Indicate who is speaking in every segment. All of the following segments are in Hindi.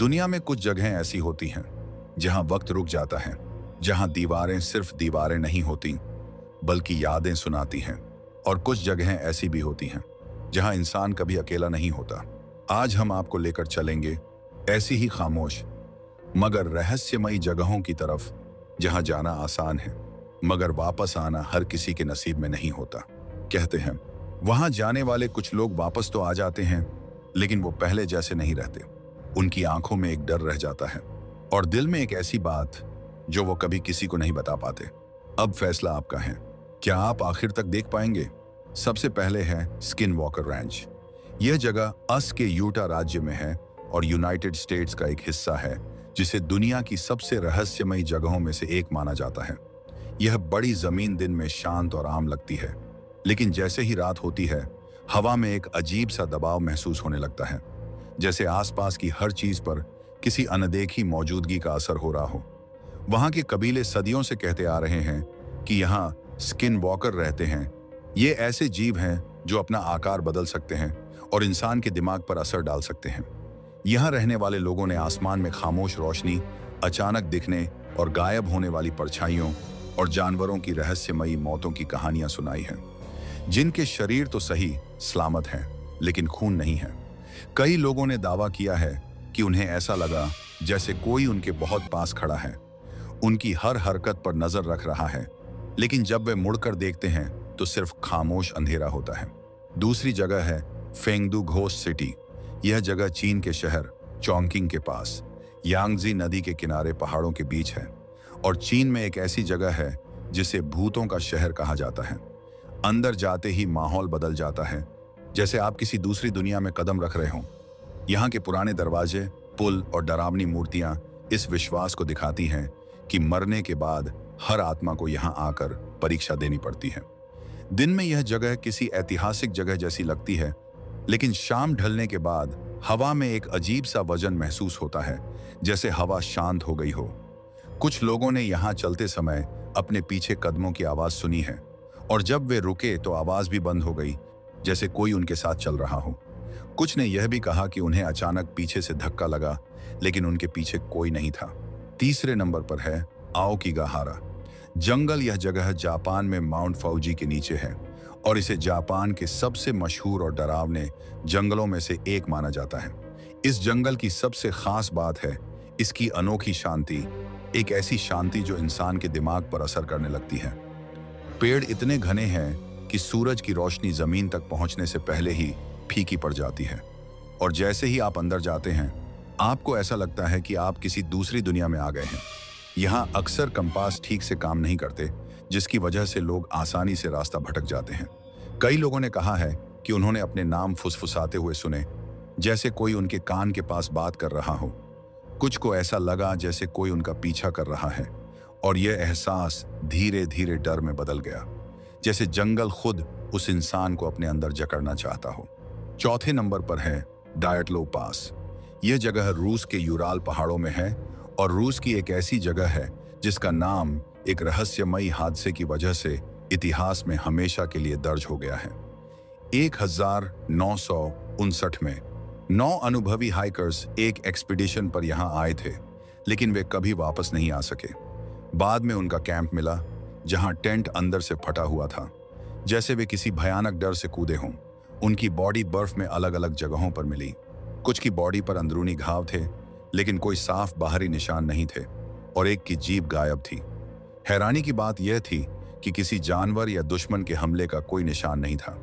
Speaker 1: दुनिया में कुछ जगहें ऐसी होती हैं जहां वक्त रुक जाता है, जहां दीवारें सिर्फ दीवारें नहीं होती बल्कि यादें सुनाती हैं। और कुछ जगहें ऐसी भी होती हैं जहां इंसान कभी अकेला नहीं होता। आज हम आपको लेकर चलेंगे ऐसी ही खामोश मगर रहस्यमयी जगहों की तरफ जहां जाना आसान है मगर वापस आना हर किसी के नसीब में नहीं होता। कहते हैं वहां जाने वाले कुछ लोग वापस तो आ जाते हैं लेकिन वो पहले जैसे नहीं रहते। उनकी आंखों में एक डर रह जाता है और दिल में एक ऐसी बात जो वो कभी किसी को नहीं बता पाते। अब फैसला आपका है, क्या आप आखिर तक देख पाएंगे? सबसे पहले है स्किन वॉकर रैंच। यह जगह अस के यूटा राज्य में है और यूनाइटेड स्टेट्स का एक हिस्सा है जिसे दुनिया की सबसे रहस्यमयी जगहों में से एक माना जाता है। यह बड़ी जमीन दिन में शांत और आम लगती है, लेकिन जैसे ही रात होती है हवा में एक अजीब सा दबाव महसूस होने लगता है, जैसे आसपास की हर चीज पर किसी अनदेखी मौजूदगी का असर हो रहा हो। वहां के कबीले सदियों से कहते आ रहे हैं कि यहाँ स्किन वॉकर रहते हैं। ये ऐसे जीव हैं जो अपना आकार बदल सकते हैं और इंसान के दिमाग पर असर डाल सकते हैं। यहाँ रहने वाले लोगों ने आसमान में खामोश रोशनी, अचानक दिखने और गायब होने वाली परछाइयों और जानवरों की रहस्यमयी मौतों की कहानियां सुनाई हैं, जिनके शरीर तो सही सलामत हैं लेकिन खून नहीं है। कई लोगों ने दावा किया है कि उन्हें ऐसा लगा जैसे कोई उनके बहुत पास खड़ा है, उनकी हर हरकत पर नजर रख रहा है, लेकिन जब वे मुड़कर देखते हैं तो सिर्फ खामोश अंधेरा होता है। दूसरी जगह है फेंगडू घोस्ट सिटी। यह जगह चीन के शहर चोंगकिंग के पास यांगजी नदी के किनारे पहाड़ों के बीच है और चीन में एक ऐसी जगह है जिसे भूतों का शहर कहा जाता है। अंदर जाते ही माहौल बदल जाता है, जैसे आप किसी दूसरी दुनिया में कदम रख रहे हों। यहाँ के पुराने दरवाजे, पुल और डरावनी मूर्तियां इस विश्वास को दिखाती हैं कि मरने के बाद हर आत्मा को यहाँ आकर परीक्षा देनी पड़ती है। दिन में यह जगह किसी ऐतिहासिक जगह जैसी लगती है, लेकिन शाम ढलने के बाद हवा में एक अजीब सा वजन महसूस होता है, जैसे हवा शांत हो गई हो। कुछ लोगों ने यहाँ चलते समय अपने पीछे कदमों की आवाज सुनी है और जब वे रुके तो आवाज भी बंद हो गई, जैसे कोई उनके साथ चल रहा हो। कुछ ने यह भी कहा कि उन्हें अचानक पीछे से धक्का लगा, लेकिन उनके पीछे कोई नहीं था। तीसरे नंबर पर है आओकिगाहारा जंगल। यह जगह जापान में माउंट फौजी के नीचे है और इसे जापान के सबसे मशहूर और डरावने जंगलों में से एक माना जाता है। इस जंगल की सबसे खास बात है इसकी अनोखी शांति, एक ऐसी शांति जो इंसान के दिमाग पर असर करने लगती है। पेड़ इतने घने हैं कि सूरज की रोशनी जमीन तक पहुंचने से पहले ही फीकी पड़ जाती है और जैसे ही आप अंदर जाते हैं आपको ऐसा लगता है कि आप किसी दूसरी दुनिया में आ गए हैं। यहाँ अक्सर कंपास ठीक से काम नहीं करते, जिसकी वजह से लोग आसानी से रास्ता भटक जाते हैं। कई लोगों ने कहा है कि उन्होंने अपने नाम फुसफुसाते हुए सुने, जैसे कोई उनके कान के पास बात कर रहा हो। कुछ को ऐसा लगा जैसे कोई उनका पीछा कर रहा है और यह एहसास धीरे धीरे डर में बदल गया, जैसे जंगल खुद उस इंसान को अपने अंदर जकड़ना चाहता हो। चौथे नंबर पर है डायटलो पास। यह जगह रूस के यूराल पहाड़ों में है और रूस की एक ऐसी जगह है जिसका नाम एक रहस्यमयी हादसे की वजह से इतिहास में हमेशा के लिए दर्ज हो गया है। 1959 में 9 अनुभवी हाइकर्स एक एक्सपीडिशन पर यहां आए थे, लेकिन वे कभी वापस नहीं आ सके। बाद में उनका कैंप मिला जहां टेंट अंदर से फटा हुआ था, जैसे वे किसी भयानक डर से कूदे हों। उनकी बॉडी बर्फ में अलग अलग जगहों पर मिली। कुछ की बॉडी पर अंदरूनी घाव थे, लेकिन कोई साफ बाहरी निशान नहीं थे और एक की जीभ गायब थी। हैरानी की बात यह थी कि किसी जानवर या दुश्मन के हमले का कोई निशान नहीं था।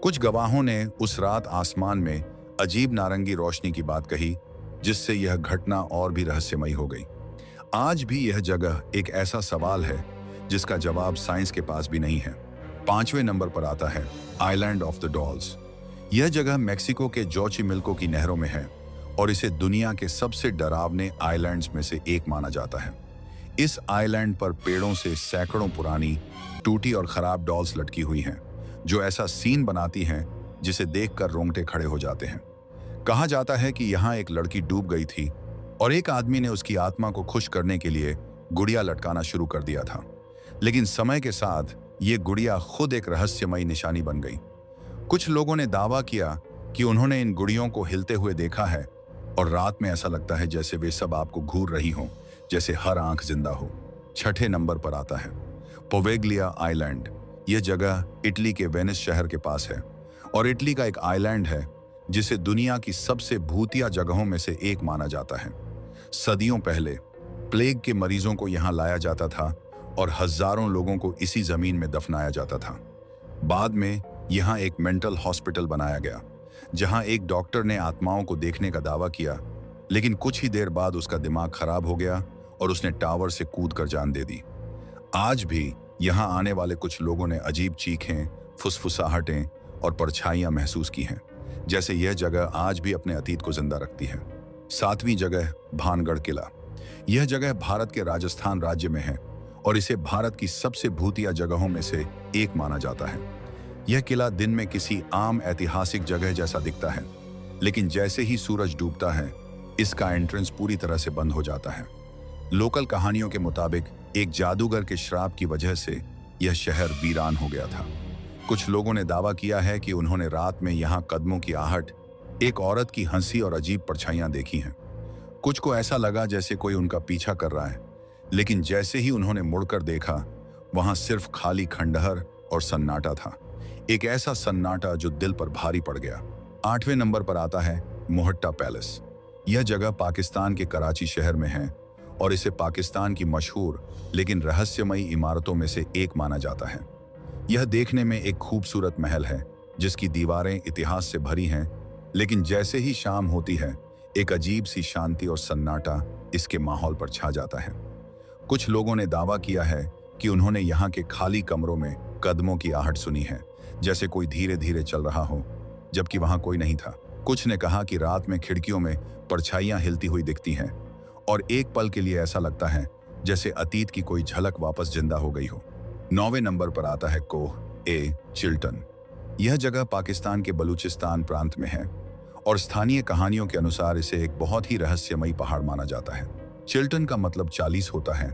Speaker 1: कुछ गवाहों ने उस रात आसमान में अजीब नारंगी रोशनी की बात कही, जिससे यह घटना और भी रहस्यमयी हो गई। आज भी यह जगह एक ऐसा सवाल है जिसका जवाब साइंस के पास भी नहीं है। 5वें नंबर पर आता है आइलैंड ऑफ द डॉल्स। यह जगह मेक्सिको के जोचिमिल्को की नहरों में है और इसे दुनिया के सबसे डरावने आइलैंड्स में से एक माना जाता है। इस आइलैंड पर पेड़ों से सैकड़ों पुरानी, टूटी और खराब डॉल्स लटकी हुई हैं, जो ऐसा सीन बनाती हैं जिसे देखकर रोंगटे खड़े हो जाते हैं। कहा जाता है कि यहाँ एक लड़की डूब गई थी और एक आदमी ने उसकी आत्मा को खुश करने के लिए गुड़िया लटकाना शुरू कर दिया था, लेकिन समय के साथ ये गुड़िया खुद एक रहस्यमयी निशानी बन गई। कुछ लोगों ने दावा किया कि उन्होंने इन गुड़ियों को हिलते हुए देखा है, और रात में ऐसा लगता है जैसे वे सब आपको घूर रही हों, जैसे हर आंख जिंदा हो। छठे नंबर पर आता है पोवेग्लिया आइलैंड। यह जगह इटली के वेनिस शहर के पास है और इटली का एक आइलैंड है जिसे दुनिया की सबसे भूतिया जगहों में से एक माना जाता है। सदियों पहले प्लेग के मरीजों को यहाँ लाया जाता था और हजारों लोगों को इसी जमीन में दफनाया जाता था। बाद में यहाँ एक मेंटल हॉस्पिटल बनाया गया जहाँ एक डॉक्टर ने आत्माओं को देखने का दावा किया, लेकिन कुछ ही देर बाद उसका दिमाग खराब हो गया और उसने टावर से कूदकर जान दे दी। आज भी यहाँ आने वाले कुछ लोगों ने अजीब चीखें, फुसफुसाहटें और परछाइयां महसूस की हैं, जैसे यह जगह आज भी अपने अतीत को जिंदा रखती है। सातवीं जगह भानगढ़ किला। यह जगह भारत के राजस्थान राज्य में है और इसे भारत की सबसे भूतिया जगहों में से एक माना जाता है। यह किला दिन में किसी आम ऐतिहासिक जगह जैसा दिखता है, लेकिन जैसे ही सूरज डूबता है इसका एंट्रेंस पूरी तरह से बंद हो जाता है। लोकल कहानियों के मुताबिक एक जादूगर के श्राप की वजह से यह शहर वीरान हो गया था। कुछ लोगों ने दावा किया है कि उन्होंने रात में यहाँ कदमों की आहट, एक औरत की हंसी और अजीब परछाइयां देखी हैं। कुछ को ऐसा लगा जैसे कोई उनका पीछा कर रहा है, लेकिन जैसे ही उन्होंने मुड़कर देखा वहां सिर्फ खाली खंडहर और सन्नाटा था, एक ऐसा सन्नाटा जो दिल पर भारी पड़ गया। आठवें नंबर पर आता है मोहट्टा पैलेस। यह जगह पाकिस्तान के कराची शहर में है और इसे पाकिस्तान की मशहूर लेकिन रहस्यमयी इमारतों में से एक माना जाता है। यह देखने में एक खूबसूरत महल है जिसकी दीवारें इतिहास से भरी हैं, लेकिन जैसे ही शाम होती है एक अजीब सी शांति और सन्नाटा इसके माहौल पर छा जाता है। कुछ लोगों ने दावा किया है कि उन्होंने यहाँ के खाली कमरों में कदमों की आहट सुनी है, जैसे कोई धीरे धीरे चल रहा हो, जबकि वहां कोई नहीं था। कुछ ने कहा कि रात में खिड़कियों में परछाइयां हिलती हुई दिखती हैं और एक पल के लिए ऐसा लगता है जैसे अतीत की कोई झलक वापस जिंदा हो गई हो। 9वें नंबर पर आता है कोह ए चिल्टन। यह जगह पाकिस्तान के बलूचिस्तान प्रांत में है और स्थानीय कहानियों के अनुसार इसे एक बहुत ही रहस्यमयी पहाड़ माना जाता है। चिल्टन का मतलब 40 होता है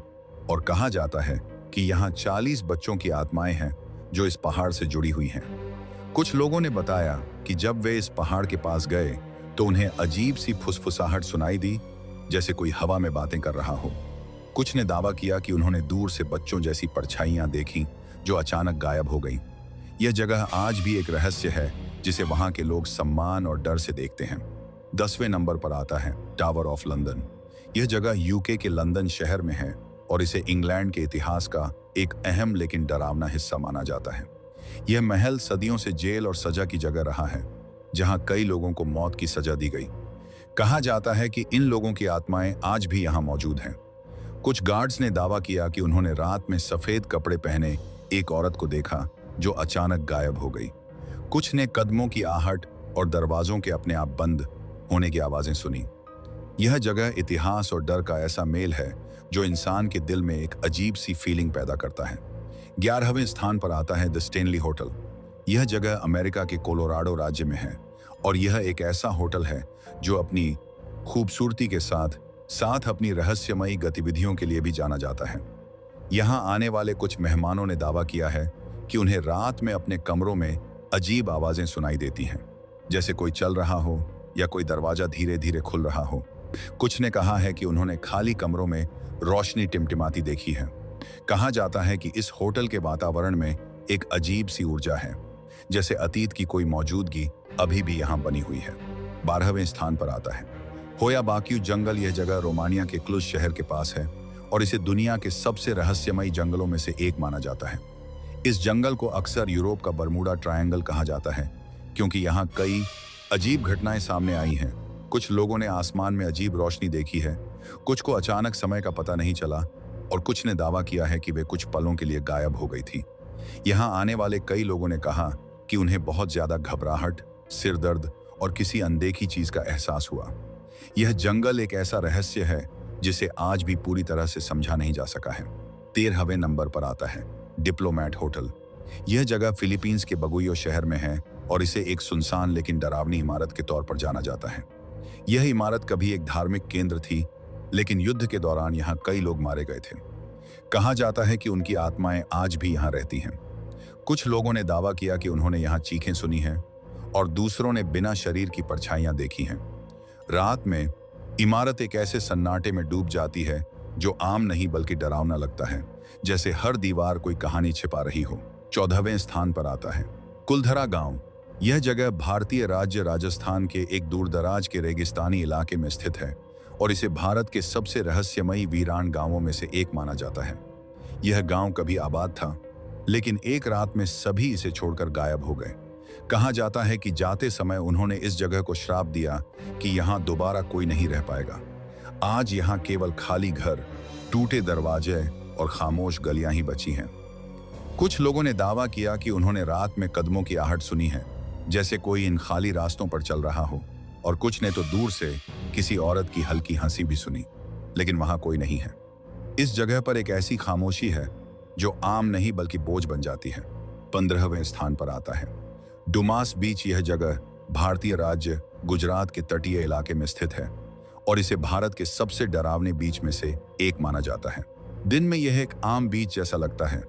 Speaker 1: और कहा जाता है कि यहाँ 40 बच्चों की आत्माएं हैं जो इस पहाड़ से जुड़ी हुई हैं। कुछ लोगों ने बताया कि जब वे इस पहाड़ के पास गए तो उन्हें अजीब सी फुसफुसाहट सुनाई दी, जैसे कोई हवा में बातें कर रहा हो। कुछ ने दावा किया कि उन्होंने दूर से बच्चों जैसी परछाइयां देखी जो अचानक गायब हो गईं। यह जगह आज भी एक रहस्य है जिसे वहां के लोग सम्मान और डर से देखते हैं। 10वें नंबर पर आता है टावर ऑफ लंदन। यह जगह यूके के लंदन शहर में है और इसे इंग्लैंड के इतिहास का एक अहम लेकिन डरावना हिस्सा माना जाता है। यह महल सदियों से जेल और सजा की जगह रहा है, जहां कई लोगों को मौत की सजा दी गई। कहा जाता है कि इन लोगों की आत्माएं आज भी यहां मौजूद हैं। कुछ गार्ड्स ने दावा किया कि उन्होंने रात में सफेद कपड़े पहने एक औरत को देखा जो अचानक गायब हो गई। कुछ ने कदमों की आहट और दरवाजों के अपने आप बंद होने की आवाजें सुनी। यह जगह इतिहास और डर का ऐसा मेल है जो इंसान के दिल में एक अजीब सी फीलिंग पैदा करता है। 11वें स्थान पर आता है द स्टेनली होटल। यह जगह अमेरिका के कोलोराडो राज्य में है और यह एक ऐसा होटल है जो अपनी खूबसूरती के साथ साथ अपनी रहस्यमयी गतिविधियों के लिए भी जाना जाता है। यहाँ आने वाले कुछ मेहमानों ने दावा किया है कि उन्हें रात में अपने कमरों में अजीब आवाजें सुनाई देती हैं, जैसे कोई चल रहा हो या कोई दरवाजा धीरे धीरे खुल रहा हो। कुछ ने कहा है कि उन्होंने खाली कमरों में रोशनी टिमटिमाती देखी है। कहा जाता है कि इस होटल के वातावरण में एक अजीब सी ऊर्जा है, जैसे अतीत की कोई मौजूदगी अभी भी यहाँ बनी हुई है। 12वें स्थान पर आता है होया बाक्यू जंगल। यह जगह रोमानिया के क्लुज शहर के पास है और इसे दुनिया के सबसे रहस्यमयी जंगलों में से एक माना जाता है। इस जंगल को अक्सर यूरोप का बर्मुडा ट्रायंगल कहा जाता है क्योंकि यहाँ कई अजीब घटनाएं सामने आई हैं। कुछ लोगों ने आसमान में अजीब रोशनी देखी है, कुछ को अचानक समय का पता नहीं चला और कुछ ने दावा किया है कि वे कुछ पलों के लिए गायब हो गई थी। यहाँ आने वाले कई लोगों ने कहा कि उन्हें बहुत ज्यादा घबराहट, सिर दर्द और किसी अनदेखी चीज का एहसास हुआ। यह जंगल एक ऐसा रहस्य है जिसे आज भी पूरी तरह से समझा नहीं जा सका है। 13वें नंबर पर आता है डिप्लोमेट होटल। यह जगह फिलीपींस के बगुइयो शहर में है और इसे एक सुनसान लेकिन डरावनी इमारत के तौर पर जाना जाता है। यह इमारत कभी एक धार्मिक केंद्र थी, लेकिन युद्ध के दौरान यहाँ कई लोग मारे गए थे। कहा जाता है कि उनकी आत्माएं आज भी यहाँ रहती हैं। कुछ लोगों ने दावा किया कि उन्होंने यहाँ चीखें सुनी हैं और दूसरों ने बिना शरीर की परछाइयां देखी हैं। रात में इमारत एक ऐसे सन्नाटे में डूब जाती है जो आम नहीं बल्कि डरावना लगता है, जैसे हर दीवार कोई कहानी छिपा रही हो। 14वें स्थान पर आता है कुलधरा गांव। यह जगह भारतीय राज्य राजस्थान के एक दूरदराज के रेगिस्तानी इलाके में स्थित है और इसे भारत के सबसे रहस्यमयी वीरान गांवों में से एक माना जाता है। यह गांव कभी आबाद था, लेकिन एक रात में सभी इसे छोड़कर गायब हो गए। कहा जाता है कि जाते समय उन्होंने इस जगह को श्राप दिया कि यहां दोबारा कोई नहीं रह पाएगा। आज यहां केवल खाली घर, टूटे दरवाजे और खामोश गलियां ही बची हैं। कुछ लोगों ने दावा किया कि उन्होंने रात में कदमों की आहट सुनी है, जैसे कोई इन खाली रास्तों पर चल रहा हो, और कुछ ने तो दूर से किसी औरत की हल्की हंसी भी सुनी, लेकिन वहां कोई नहीं है। इस जगह पर एक ऐसी खामोशी है जो आम नहीं बल्कि बोझ बन जाती है। 15वें स्थान पर आता है डुमास बीच। यह जगह भारतीय राज्य गुजरात के तटीय इलाके में स्थित है और इसे भारत के सबसे डरावने बीच में से एक माना जाता है। दिन में यह एक आम बीच जैसा लगता है,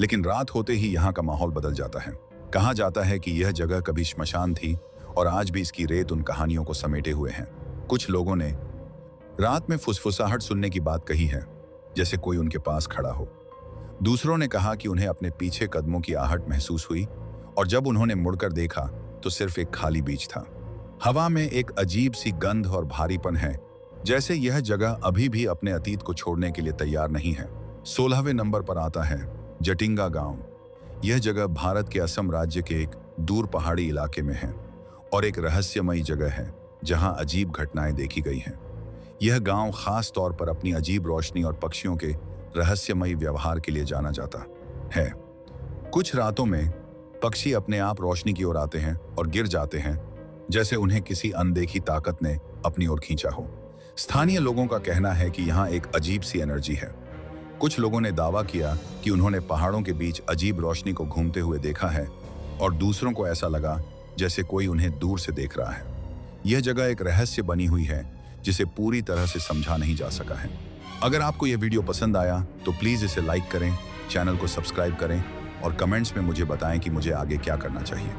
Speaker 1: लेकिन रात होते ही यहाँ का माहौल बदल जाता है। कहा जाता है कि यह जगह कभी श्मशान थी और आज भी इसकी रेत उन कहानियों को समेटे हुए हैं। कुछ लोगों ने रात में फुसफुसाहट सुनने की बात कही है, जैसे कोई उनके पास खड़ा हो। दूसरों ने कहा कि उन्हें अपने पीछे कदमों की आहट महसूस हुई और जब उन्होंने मुड़कर देखा तो सिर्फ एक खाली बीच था। हवा में एक अजीब सी गंध और भारीपन है, जैसे यह जगह अभी भी अपने अतीत को छोड़ने के लिए तैयार नहीं है। 16वें नंबर पर आता है जटिंगा गांव। यह जगह भारत के असम राज्य के एक दूर पहाड़ी इलाके में है और एक रहस्यमयी जगह है जहां अजीब घटनाएं देखी गई हैं। यह गांव खास तौर पर अपनी अजीब रोशनी और पक्षियों के रहस्यमयी व्यवहार के लिए जाना जाता है। कुछ रातों में पक्षी अपने आप रोशनी की ओर आते हैं और गिर जाते हैं, जैसे उन्हें किसी अनदेखी ताकत ने अपनी ओर खींचा हो। स्थानीय लोगों का कहना है कि यहाँ एक अजीब सी एनर्जी है। कुछ लोगों ने दावा किया कि उन्होंने पहाड़ों के बीच अजीब रोशनी को घूमते हुए देखा है और दूसरों को ऐसा लगा जैसे कोई उन्हें दूर से देख रहा है। यह जगह एक रहस्य बनी हुई है जिसे पूरी तरह से समझा नहीं जा सका है। अगर आपको यह वीडियो पसंद आया तो प्लीज़ इसे लाइक करें, चैनल को सब्सक्राइब करें और कमेंट्स में मुझे बताएं कि मुझे आगे क्या करना चाहिए।